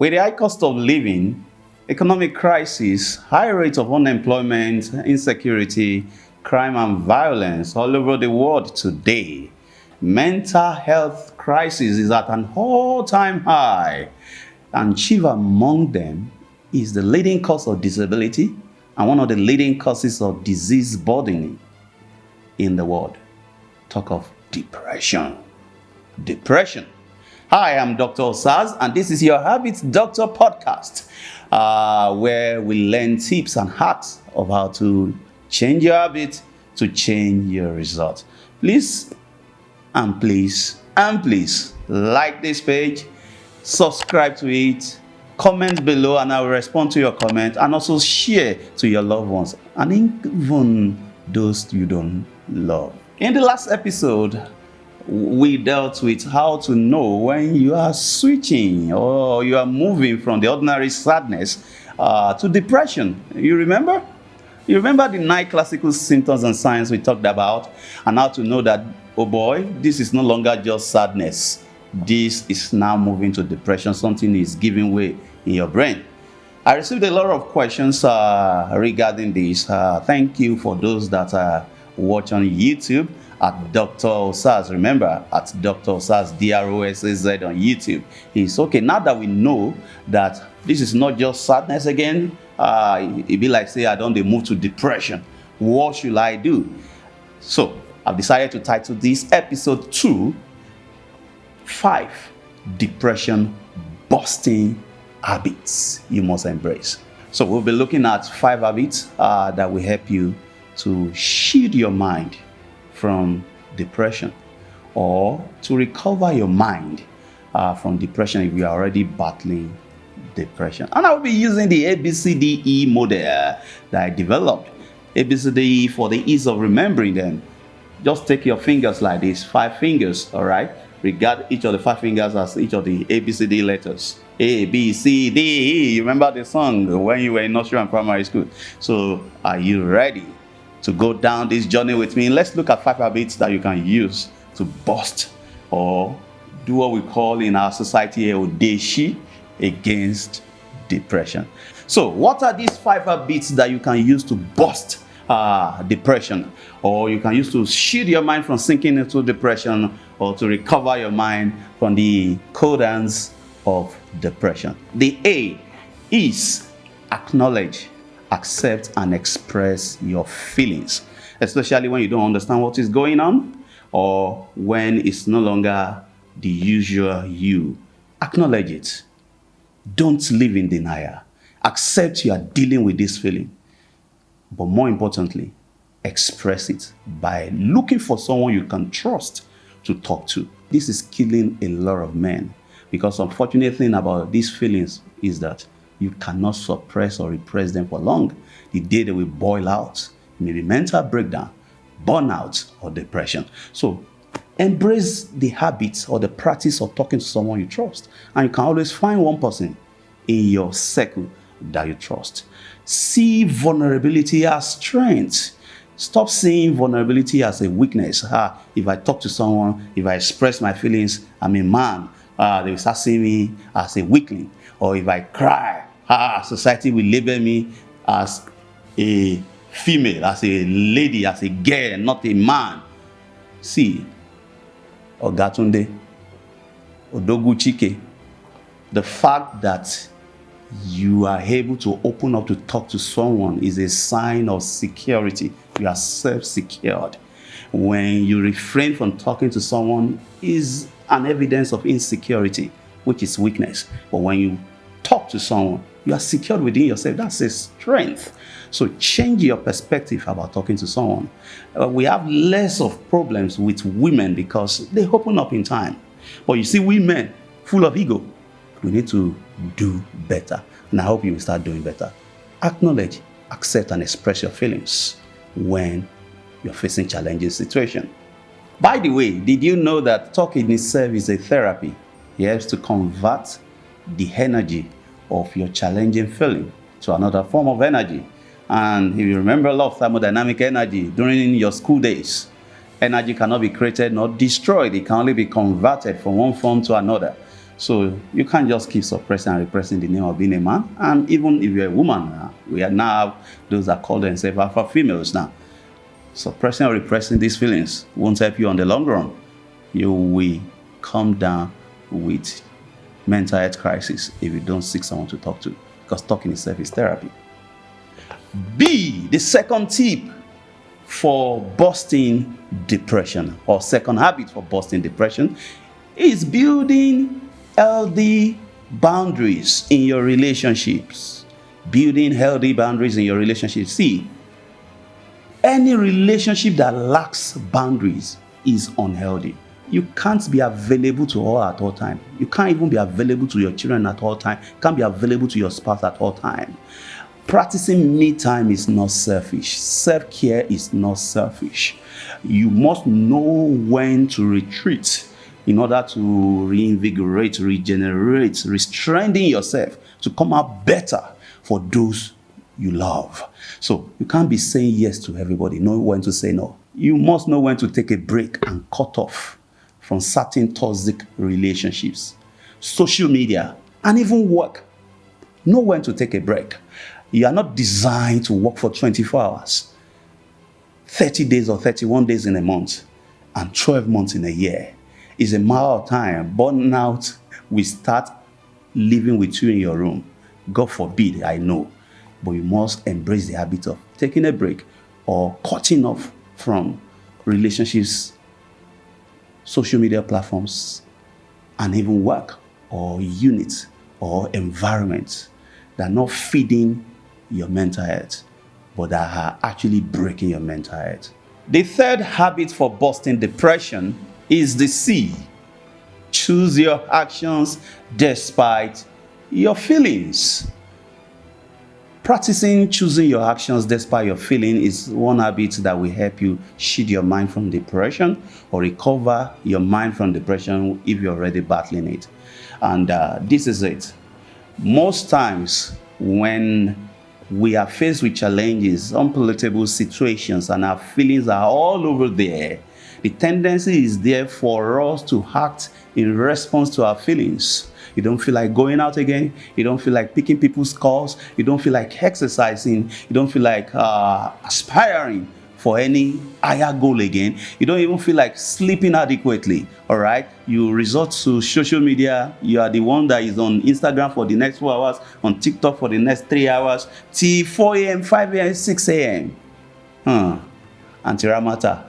With the high cost of living, economic crisis, high rates of unemployment, insecurity, crime and violence all over the world today, mental health crisis is at an all-time high. And chief among them is the leading cause of disability and one of the leading causes of disease burden in the world. Talk of depression. Depression. Hi, I'm Dr. Osaz, and this is your Habits Doctor podcast, where we learn tips and hacks of how to change your habit to change your results. Please like this page, subscribe to it, comment below, and I will respond to your comment, and also share to your loved ones and even those you don't love. In the last episode, we dealt with how to know when you are switching or you are moving from the ordinary sadness to depression. You remember? You remember the 9 classical symptoms and signs we talked about, and how to know that, oh boy, this is no longer just sadness. This is now moving to depression. Something is giving way in your brain. I received a lot of questions regarding this. Thank you for those that watch on YouTube at Dr. Osaz. Remember, at Dr. Osaz, DROSAZ on YouTube. It's okay. Now that we know that this is not just sadness again, it'd be like, say, I don't move to depression. What should I do? So, I've decided to title this episode 2, 5 depression busting habits you must embrace. So, we'll be looking at 5 habits that will help you to shield your mind from depression, or to recover your mind from depression if you are already battling depression. And I will be using the ABCDE model that I developed. ABCDE for the ease of remembering them. Just take your fingers like this, 5 fingers, all right? Regard each of the 5 fingers as each of the ABCD letters. A, B, C, D, E. You remember the song when you were in nursery and primary school? So are you ready to go down this journey with me? Let's look at 5 habits that you can use to bust or do what we call in our society a odeshi against depression. So what are these 5 habits that you can use to bust depression, or you can use to shield your mind from sinking into depression, or to recover your mind from the codons of depression? The A is acknowledge, accept and express your feelings, especially when you don't understand what is going on, or when it's no longer the usual you. Acknowledge it. Don't live in denial. Accept you are dealing with this feeling. But more importantly, express it by looking for someone you can trust to talk to. This is killing a lot of men, because the unfortunate thing about these feelings is that you cannot suppress or repress them for long. The day they will boil out, maybe mental breakdown, burnout, or depression. So embrace the habits or the practice of talking to someone you trust. And you can always find one person in your circle that you trust. See vulnerability as strength. Stop seeing vulnerability as a weakness. If I talk to someone, if I express my feelings, I'm a man. They will start seeing me as a weakling. Or if I cry, society will label me as a female, as a lady, as a girl, not a man. See, Ogatunde, Odogu Chike, the fact that you are able to open up to talk to someone is a sign of security. You are self-secured. When you refrain from talking to someone is an evidence of insecurity, which is weakness. But when you talk to someone, you are secured within yourself. That's a strength. So change your perspective about talking to someone. We have less of problems with women because they open up in time. But you see, women full of ego. We need to do better. And I hope you will start doing better. Acknowledge, accept, and express your feelings when you're facing challenging situations. By the way, did you know that talking itself is a therapy? It helps to convert the energy of your challenging feeling to another form of energy. And if you remember a lot of thermodynamic energy during your school days, energy cannot be created nor destroyed. It can only be converted from one form to another. So you can't just keep suppressing and repressing the name of being a man. And even if you're a woman, we are now those that call themselves alpha females now. Suppressing or repressing these feelings won't help you on the long run. You will come down with mental health crisis if you don't seek someone to talk to, because talking itself is therapy. B, the second tip for busting depression, or second habit for busting depression, is building healthy boundaries in your relationships. Building healthy boundaries in your relationships. See, any relationship that lacks boundaries is unhealthy. You can't be available to all at all time. You can't even be available to your children at all time. You can't be available to your spouse at all time. Practicing me time is not selfish. Self-care is not selfish. You must know when to retreat in order to reinvigorate, regenerate, restraining yourself to come out better for those you love. So you can't be saying yes to everybody. Know when to say no. You must know when to take a break and cut off from certain toxic relationships, social media, and even work. Know when to take a break. You are not designed to work for 24 hours, 30 days or 31 days in a month, and 12 months in a year. It's a matter of time. Burnout will start living with you in your room. God forbid, I know. But you must embrace the habit of taking a break or cutting off from relationships, social media platforms, and even work or units or environments that are not feeding your mental health, but that are actually breaking your mental health. The third habit for busting depression is the C. Choose your actions despite your feelings. Practicing choosing your actions despite your feeling is one habit that will help you shield your mind from depression or recover your mind from depression if you're already battling it. And this is it. Most times when we are faced with challenges, unpalatable situations, and our feelings are all over there, the tendency is there for us to act in response to our feelings. You don't feel like going out again. You don't feel like picking people's calls. You don't feel like exercising. You don't feel like aspiring for any higher goal again. You don't even feel like sleeping adequately, all right? You resort to social media. You are the one that is on Instagram for the next 4 hours, on TikTok for the next 3 hours, till 4 a.m., 5 a.m., 6 a.m. Antiramata,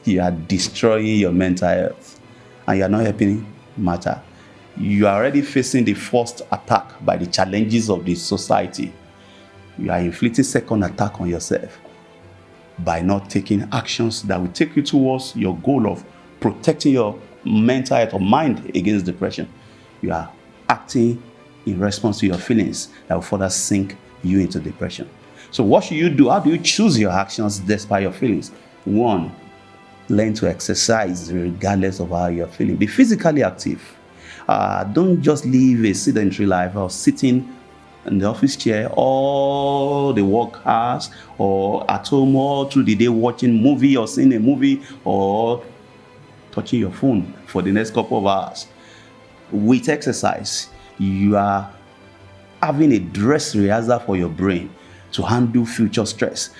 you are destroying your mental health, and you are not helping matter. You are already facing the first attack by the challenges of the society. You are inflicting second attack on yourself by not taking actions that will take you towards your goal of protecting your mental health or mind against depression. You are acting in response to your feelings that will further sink you into depression. So what should you do? How do you choose your actions despite your feelings? 1, learn to exercise regardless of how you're feeling. Be physically active. Don't just live a sedentary life or sitting in the office chair all the work hours or at home all through the day watching movie or seeing a movie or touching your phone for the next couple of hours. With exercise, you are having a dress rehearsal for your brain to handle future stress,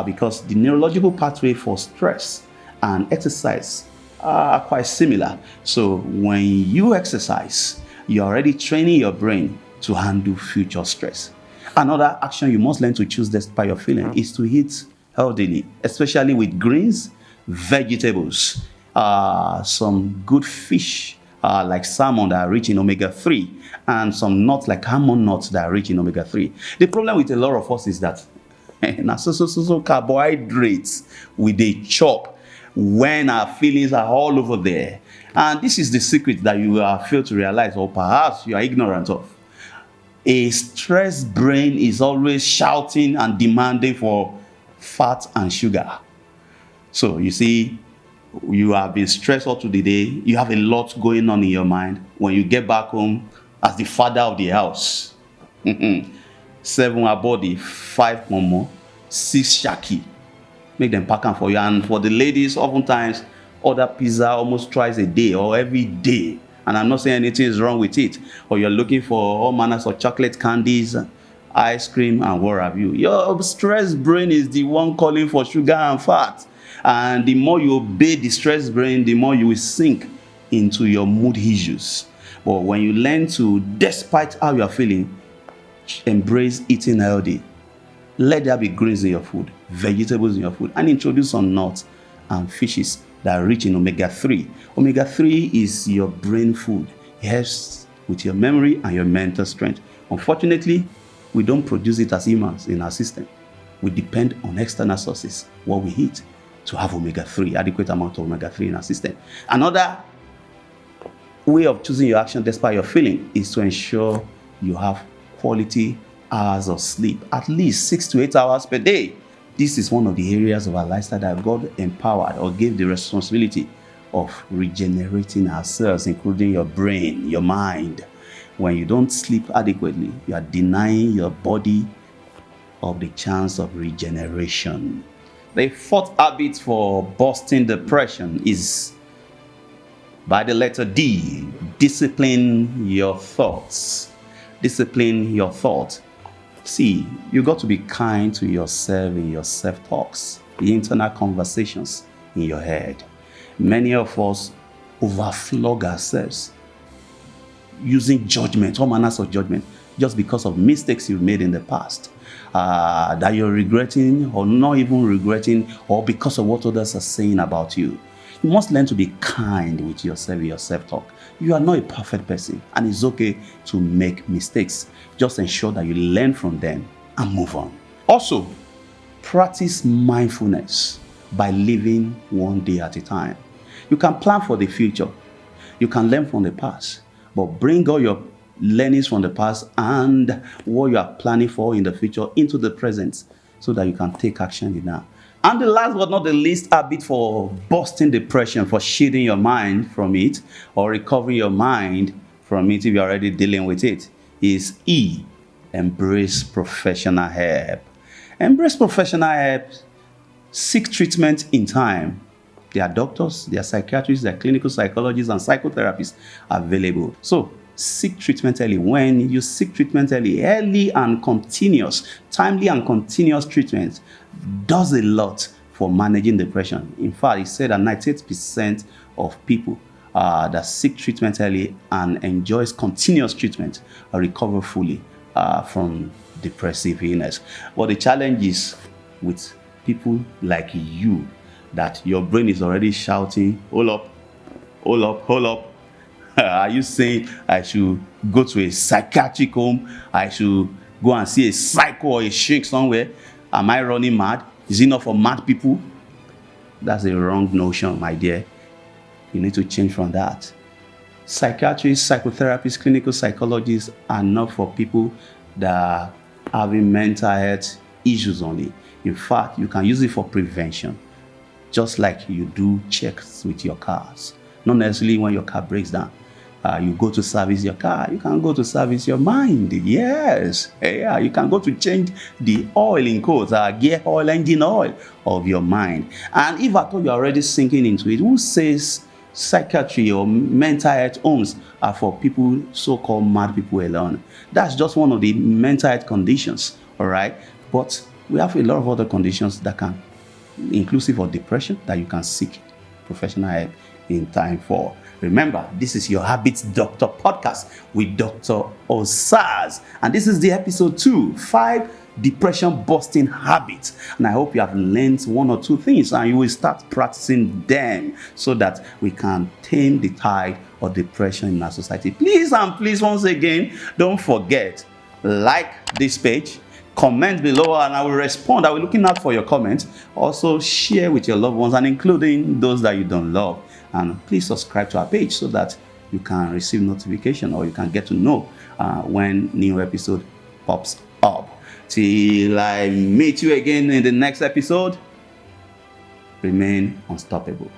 because the neurological pathway for stress and exercise are quite similar. So when you exercise, you're already training your brain to handle future stress. Another action you must learn to choose despite your feeling is to eat healthily, especially with greens, vegetables, some good fish like salmon that are rich in omega-3, and some nuts like almond nuts that are rich in omega-3. The problem with a lot of us is that so carbohydrates with a chop when our feelings are all over there. And this is the secret that you fail to realize, or perhaps you are ignorant of. A stressed brain is always shouting and demanding for fat and sugar. So you see, you have been stressed all through the day. You have a lot going on in your mind. When you get back home as the father of the house, 7 are body, 5 momo, 6 shaki. Make them pack them for you. And for the ladies, oftentimes order pizza almost twice a day or every day And I'm not saying anything is wrong with it, or you're looking for all manners of chocolate candies, ice cream, and what have you. Your stressed brain is the one calling for sugar and fat. And the more you obey the stressed brain, the more you will sink into your mood issues. But when you learn to, despite how you are feeling, embrace eating healthy, let there be greens in your food, vegetables in your food, and introduce some nuts and fishes that are rich in omega-3. Omega-3 is your brain food. It helps with your memory and your mental strength. Unfortunately, we don't produce it as humans in our system. We depend on external sources, what we eat, to have omega-3, adequate amount of omega-3 in our system. Another way of choosing your action despite your feeling is to ensure you have quality hours of sleep, at least 6 to 8 hours per day. This is one of the areas of our lifestyle that God empowered or gave the responsibility of regenerating ourselves, including your brain, your mind. When you don't sleep adequately, you are denying your body of the chance of regeneration. The fourth habit for busting depression is by the letter D, discipline your thoughts. Discipline your thoughts. See, you got to be kind to yourself in your self-talks, the internal conversations in your head. Many of us overflog ourselves using judgment, all manners of judgment, just because of mistakes you've made in the past, that you're regretting or not even regretting, or because of what others are saying about you. You must learn to be kind with yourself in your self-talk. You are not a perfect person, and it's okay to make mistakes. Just ensure that you learn from them and move on. Also, practice mindfulness by living one day at a time. You can plan for the future. You can learn from the past, but bring all your learnings from the past and what you are planning for in the future into the present so that you can take action in now. And the last but not the least habit for busting depression, for shielding your mind from it or recovering your mind from it if you're already dealing with it, is E, embrace professional help. Embrace professional help. Seek treatment in time. There are doctors, there are psychiatrists, there are clinical psychologists and psychotherapists available. So seek treatment early. When you seek treatment early and continuous, timely and continuous treatment does a lot for managing depression. In fact, it said that 98% of people that seek treatment early and enjoys continuous treatment recover fully from depressive illness. But the challenge is with people like you, that your brain is already shouting, hold up, hold up, hold up. Are you saying I should go to a psychiatric home? I should go and see a psycho or a sheikh somewhere? Am I running mad? Is it not for mad people? That's a wrong notion, my dear. You need to change from that. Psychiatrists, psychotherapists, clinical psychologists are not for people that are having mental health issues only. In fact, you can use it for prevention, just like you do checks with your cars. Not necessarily when your car breaks down. You go to service your car. You can go to service your mind. Yes. Yeah, you can go to change the oil in quotes, gear oil, engine oil of your mind. And if at all you're already sinking into it, who says psychiatry or mental health homes are for people, so-called mad people alone? That's just one of the mental health conditions, all right? But we have a lot of other conditions that can, inclusive of depression, that you can seek professional help in time for. Remember, this is your Habits Doctor podcast with Dr. Osaz. And this is the episode 2, 5 depression busting habits. And I hope you have learned one or two things and you will start practicing them so that we can tame the tide of depression in our society. Please and please, once again, don't forget, like this page, comment below and I will respond. I will be looking out for your comments. Also share with your loved ones and including those that you don't love. And please subscribe to our page so that you can receive notification or you can get to know when new episode pops up. Till I meet you again in the next episode, remain unstoppable.